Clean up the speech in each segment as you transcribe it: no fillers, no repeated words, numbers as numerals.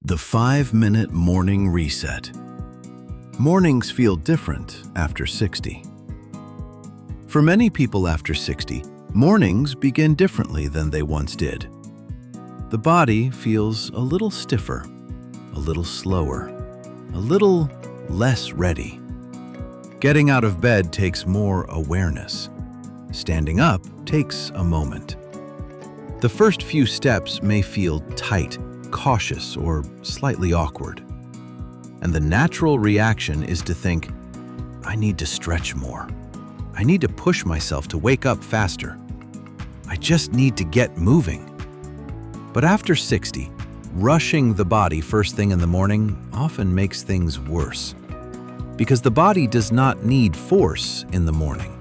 The 5-minute morning reset. Mornings feel different after 60. For many people after 60, mornings begin differently than they once did. The body feels a little stiffer, a little slower, a little less ready. Getting out of bed takes more awareness. Standing up takes a moment. The first few steps may feel tight, cautious, or slightly awkward. And the natural reaction is to think, I need to stretch more. I need to push myself to wake up faster. I just need to get moving. But after 60, rushing the body first thing in the morning often makes things worse. Because the body does not need force in the morning.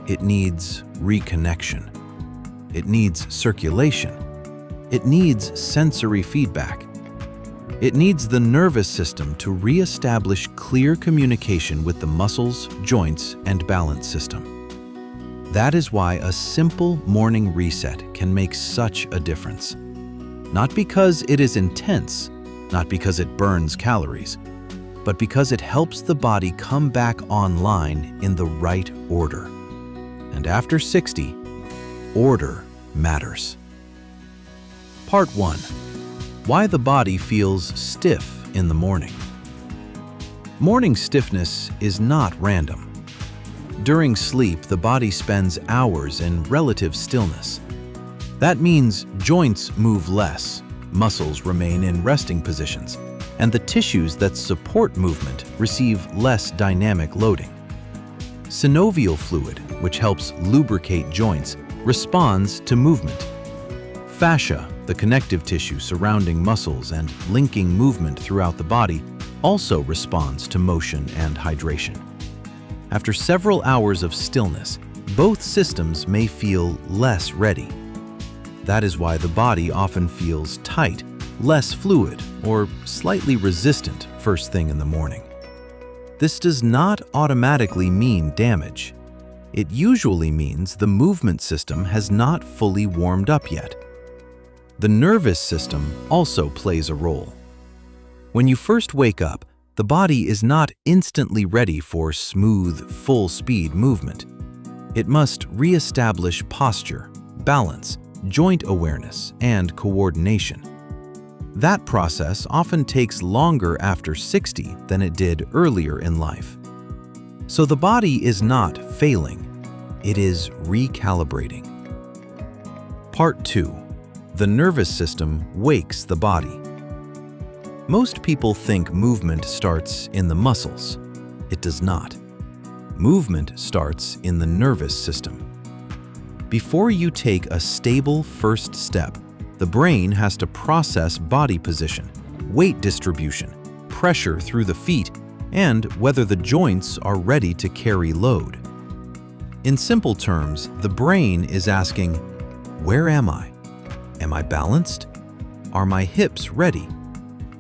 It needs reconnection. It needs circulation. It needs sensory feedback. It needs the nervous system to re-establish clear communication with the muscles, joints, and balance system. That is why a simple morning reset can make such a difference. Not because it is intense, not because it burns calories, but because it helps the body come back online in the right order. And after 60, order matters. Part 1. Why the body feels stiff in the morning. Morning stiffness is not random. During sleep, the body spends hours in relative stillness. That means joints move less, muscles remain in resting positions, and the tissues that support movement receive less dynamic loading. Synovial fluid, which helps lubricate joints, responds to movement. Fascia, the connective tissue surrounding muscles and linking movement throughout the body, also responds to motion and hydration. After several hours of stillness, both systems may feel less ready. That is why the body often feels tight, less fluid, or slightly resistant first thing in the morning. This does not automatically mean damage. It usually means the movement system has not fully warmed up yet. The nervous system also plays a role. When you first wake up, the body is not instantly ready for smooth, full-speed movement. It must re-establish posture, balance, joint awareness, and coordination. That process often takes longer after 60 than it did earlier in life. So the body is not failing, it is recalibrating. Part 2. The nervous system wakes the body. Most people think movement starts in the muscles. It does not. Movement starts in the nervous system. Before you take a stable first step, the brain has to process body position, weight distribution, pressure through the feet, and whether the joints are ready to carry load. In simple terms, the brain is asking, where am I? Am I balanced? Are my hips ready?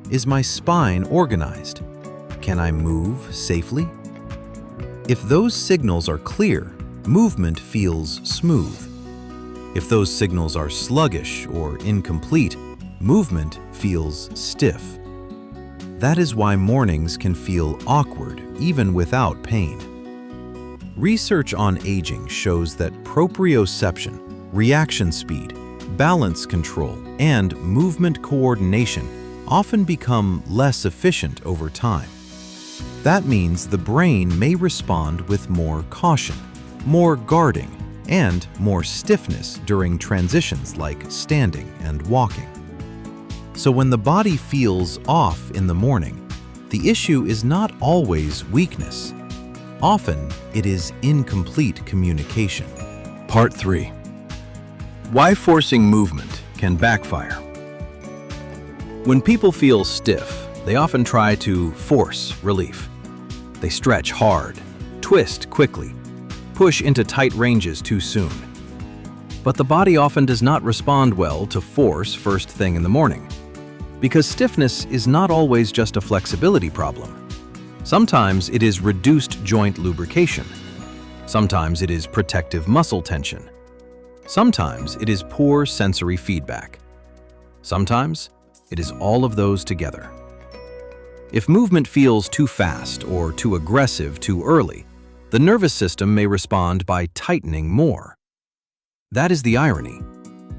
Is my spine organized? Can I move safely? If those signals are clear, movement feels smooth. If those signals are sluggish or incomplete, movement feels stiff. That is why mornings can feel awkward even without pain. Research on aging shows that proprioception, reaction speed, balance control, and movement coordination often become less efficient over time. That means the brain may respond with more caution, more guarding, and more stiffness during transitions like standing and walking. So when the body feels off in the morning, the issue is not always weakness. Often, it is incomplete communication. Part 3. Why forcing movement can backfire. When people feel stiff, they often try to force relief. They stretch hard, twist quickly, push into tight ranges too soon. But the body often does not respond well to force first thing in the morning, because stiffness is not always just a flexibility problem. Sometimes it is reduced joint lubrication. Sometimes it is protective muscle tension. Sometimes it is poor sensory feedback. Sometimes It is all of those together. If movement feels too fast or too aggressive too early, the nervous system may respond by tightening more. That is the irony.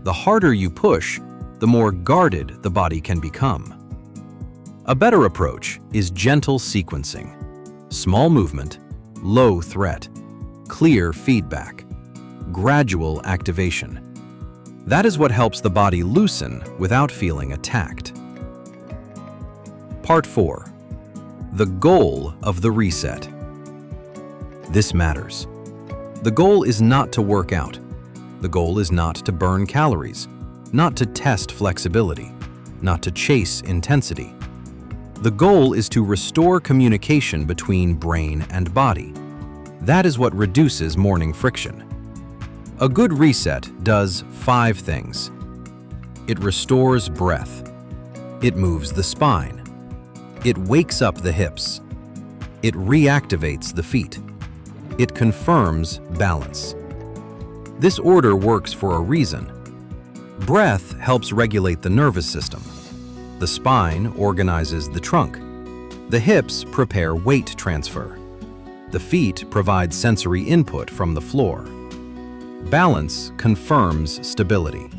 The harder you push, the more guarded the body can become. A better approach is gentle sequencing. Small movement, low threat, clear feedback, gradual activation. That is what helps the body loosen without feeling attacked. Part 4. The goal of the reset. This matters. The goal is not to work out. The goal is not to burn calories, not to test flexibility, not to chase intensity. The goal is to restore communication between brain and body. That is what reduces morning friction. A good reset does 5 things. It restores breath. It moves the spine. It wakes up the hips. It reactivates the feet. It confirms balance. This order works for a reason. Breath helps regulate the nervous system. The spine organizes the trunk. The hips prepare weight transfer. The feet provide sensory input from the floor. Balance confirms stability.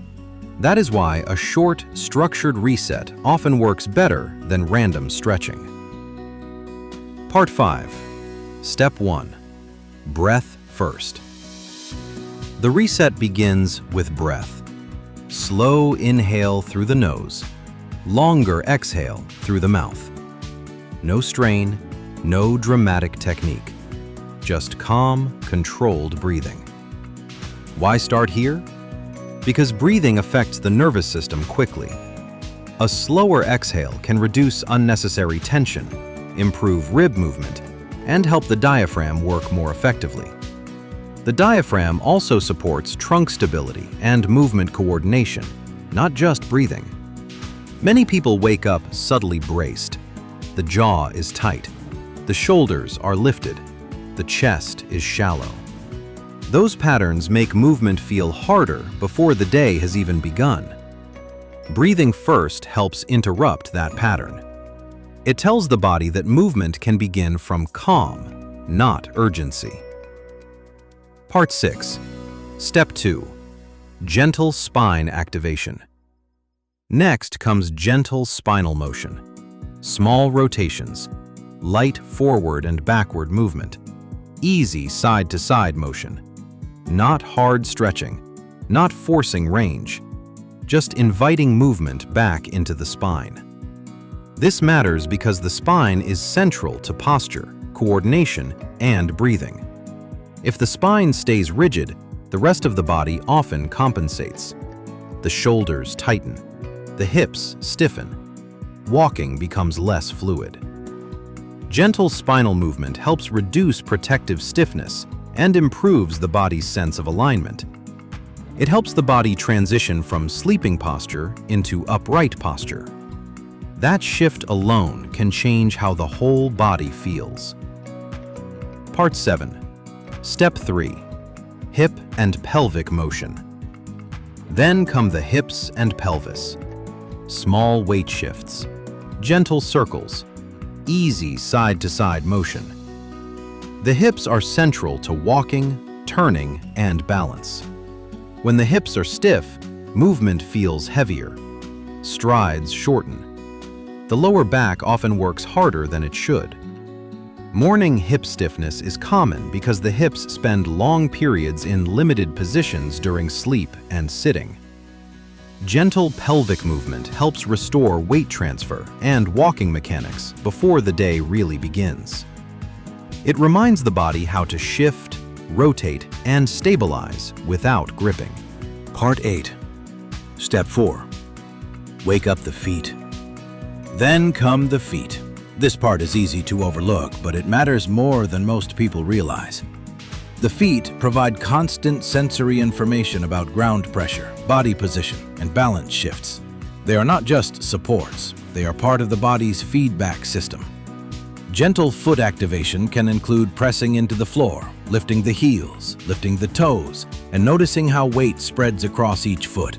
That is why a short, structured reset often works better than random stretching. Part 5. Step 1. Breath first. The reset begins with breath. Slow inhale through the nose, longer exhale through the mouth. No strain, no dramatic technique. Just calm, controlled breathing. Why start here? Because breathing affects the nervous system quickly. A slower exhale can reduce unnecessary tension, improve rib movement, and help the diaphragm work more effectively. The diaphragm also supports trunk stability and movement coordination, not just breathing. Many people wake up subtly braced. The jaw is tight. The shoulders are lifted. The chest is shallow. Those patterns make movement feel harder before the day has even begun. Breathing first helps interrupt that pattern. It tells the body that movement can begin from calm, not urgency. Part 6. Step 2. Gentle spine activation. Next comes gentle spinal motion. Small rotations, light forward and backward movement, easy side-to-side motion. Not hard stretching, not forcing range, just inviting movement back into the spine. This matters because the spine is central to posture, coordination, and breathing. If the spine stays rigid, the rest of the body often compensates. The shoulders tighten, the hips stiffen. Walking becomes less fluid. Gentle spinal movement helps reduce protective stiffness and improves the body's sense of alignment. It helps the body transition from sleeping posture into upright posture. That shift alone can change how the whole body feels. Part 7. Step 3. Hip and pelvic motion. Then come the hips and pelvis. Small weight shifts, gentle circles, easy side-to-side motion. The hips are central to walking, turning, and balance. When the hips are stiff, movement feels heavier. Strides shorten. The lower back often works harder than it should. Morning hip stiffness is common because the hips spend long periods in limited positions during sleep and sitting. Gentle pelvic movement helps restore weight transfer and walking mechanics before the day really begins. It reminds the body how to shift, rotate, and stabilize without gripping. Part 8. Step 4. Wake up the feet. Then come the feet. This part is easy to overlook, but it matters more than most people realize. The feet provide constant sensory information about ground pressure, body position, and balance shifts. They are not just supports, they are part of the body's feedback system. Gentle foot activation can include pressing into the floor, lifting the heels, lifting the toes, and noticing how weight spreads across each foot.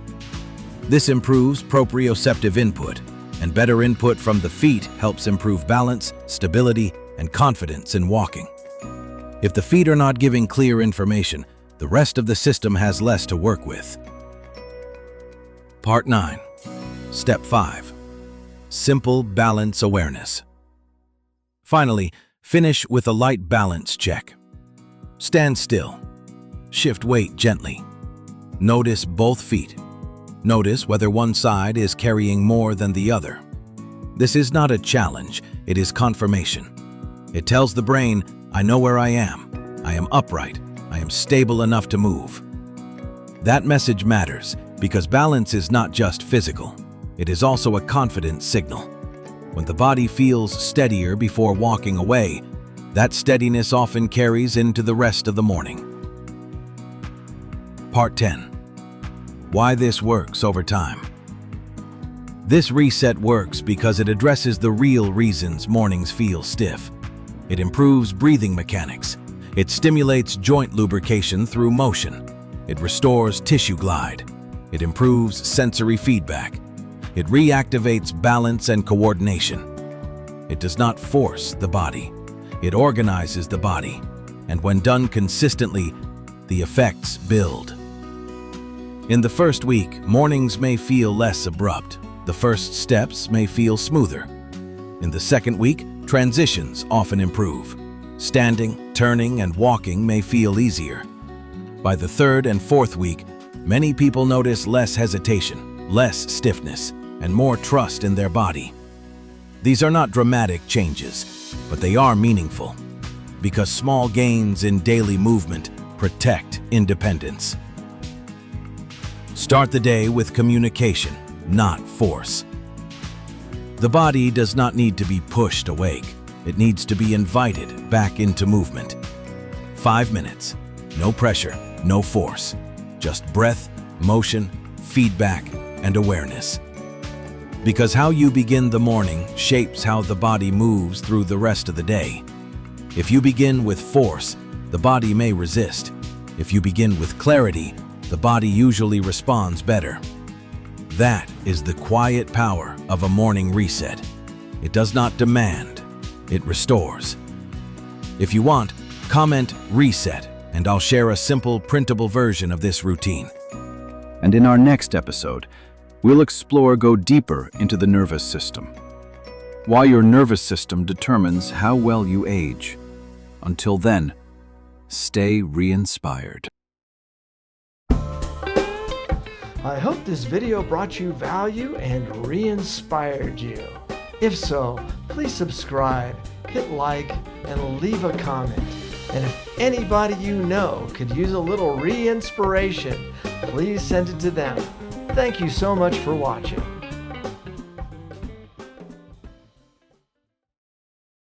This improves proprioceptive input, and better input from the feet helps improve balance, stability, and confidence in walking. If the feet are not giving clear information, the rest of the system has less to work with. Part 9. Step 5. Simple balance awareness. Finally, finish with a light balance check. Stand still. Shift weight gently. Notice both feet. Notice whether one side is carrying more than the other. This is not a challenge, it is confirmation. It tells the brain, I know where I am upright, I am stable enough to move. That message matters because balance is not just physical, it is also a confidence signal. When the body feels steadier before walking away, that steadiness often carries into the rest of the morning. Part 10. Why this works over time. This reset works because it addresses the real reasons mornings feel stiff. It improves breathing mechanics. It stimulates joint lubrication through motion. It restores tissue glide. It improves sensory feedback. It reactivates balance and coordination. It does not force the body. It organizes the body. And when done consistently, the effects build. In the first week, mornings may feel less abrupt. The first steps may feel smoother. In the second week, transitions often improve. Standing, turning, and walking may feel easier. By the third and fourth week, many people notice less hesitation, less stiffness, and more trust in their body. These are not dramatic changes, but they are meaningful, because small gains in daily movement protect independence. Start the day with communication, not force. The body does not need to be pushed awake. It needs to be invited back into movement. 5 minutes, no pressure, no force, just breath, motion, feedback, and awareness. Because how you begin the morning shapes how the body moves through the rest of the day. If you begin with force, the body may resist. If you begin with clarity, the body usually responds better. That is the quiet power of a morning reset. It does not demand, it restores. If you want, comment "reset" and I'll share a simple printable version of this routine. And in our next episode, we'll go deeper into the nervous system. Why your nervous system determines how well you age. Until then, stay re-inspired. I hope this video brought you value and re-inspired you. If so, please subscribe, hit like, and leave a comment. And if anybody you know could use a little re-inspiration, please send it to them. Thank you so much for watching.